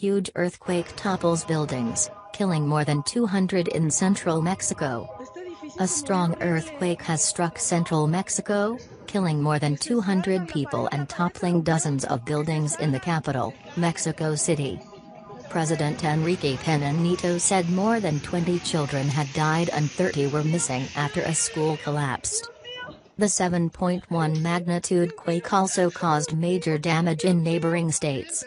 huge earthquake topples buildings, killing more than 200 in central Mexico. A strong earthquake has struck central Mexico, killing more than 200 people and toppling dozens of buildings in the capital, Mexico City. President Enrique Peña Nieto said more than 20 children had died and 30 were missing after a school collapsed. The 7.1 magnitude quake also caused major damage in neighboring states.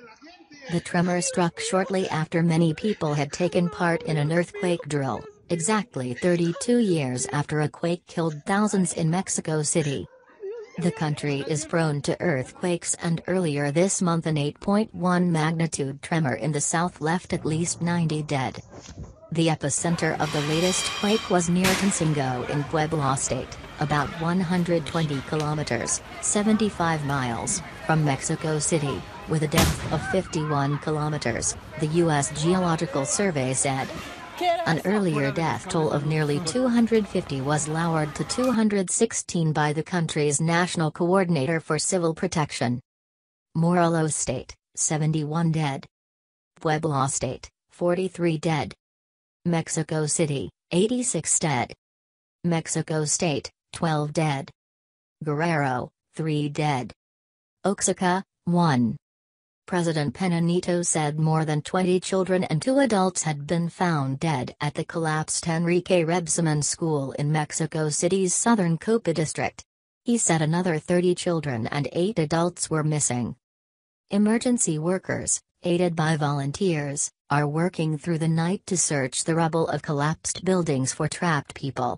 The tremor struck shortly after many people had taken part in an earthquake drill, exactly 32 years after a quake killed thousands in Mexico City. The country is prone to earthquakes, and earlier this month an 8.1 magnitude tremor in the south left at least 90 dead. The epicenter of the latest quake was near Consingo in Puebla State, about 120 kilometers, 75 miles, from Mexico City, with a depth of 51 kilometers, the U.S. Geological Survey said. An earlier death toll of nearly 250 was lowered to 216 by the country's National Coordinator for Civil Protection. Morelos State, 71 dead. Puebla State, 43 dead. Mexico City, 86 dead. Mexico State, 12 dead. Guerrero, 3 dead. Oaxaca, 1. President Peña Nieto said more than 20 children and 2 adults had been found dead at the collapsed Enrique Peña School in Mexico City's southern Copa district. He said another 30 children and 8 adults were missing. Emergency workers, aided by volunteers, are working through the night to search the rubble of collapsed buildings for trapped people.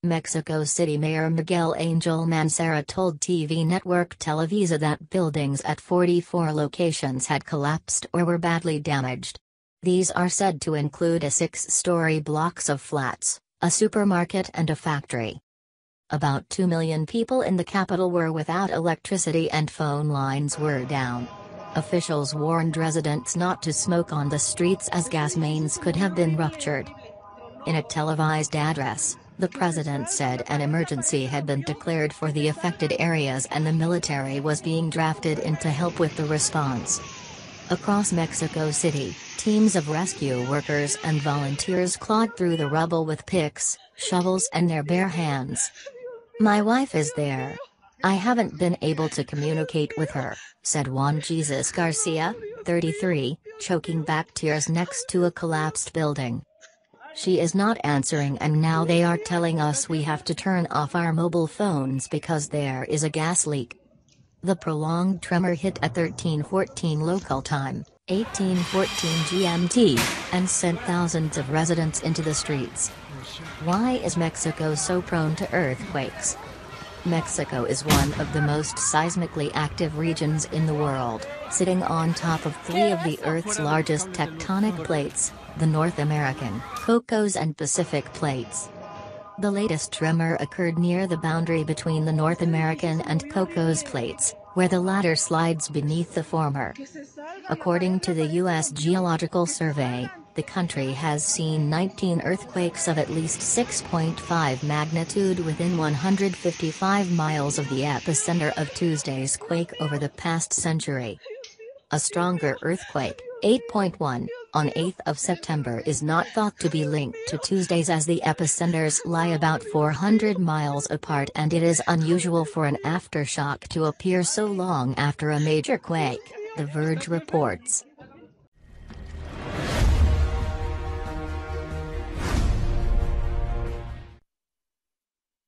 Mexico City Mayor Miguel Angel Mancera told TV network Televisa that buildings at 44 locations had collapsed or were badly damaged. These are said to include a 6-story blocks of flats, a supermarket and a factory. About 2 million people in the capital were without electricity and phone lines were down. Officials warned residents not to smoke on the streets as gas mains could have been ruptured. In a televised address, the president said an emergency had been declared for the affected areas and the military was being drafted in to help with the response. Across Mexico City, teams of rescue workers and volunteers clawed through the rubble with picks, shovels and their bare hands. "My wife is there. I haven't been able to communicate with her," said Juan Jesus Garcia, 33, choking back tears next to a collapsed building. "She is not answering and now they are telling us we have to turn off our mobile phones because there is a gas leak." The prolonged tremor hit at 13:14 local time, 18:14 GMT, and sent thousands of residents into the streets. Why is Mexico so prone to earthquakes? Mexico is one of the most seismically active regions in the world, sitting on top of 3 of the Earth's largest tectonic plates, the North American, Cocos and Pacific plates. The latest tremor occurred near the boundary between the North American and Cocos plates, where the latter slides beneath the former. According to the U.S. Geological Survey, the country has seen 19 earthquakes of at least 6.5 magnitude within 155 miles of the epicenter of Tuesday's quake over the past century. A stronger earthquake, 8.1, on 8th of September is not thought to be linked to Tuesday's as the epicenters lie about 400 miles apart and it is unusual for an aftershock to appear so long after a major quake, The Verge reports.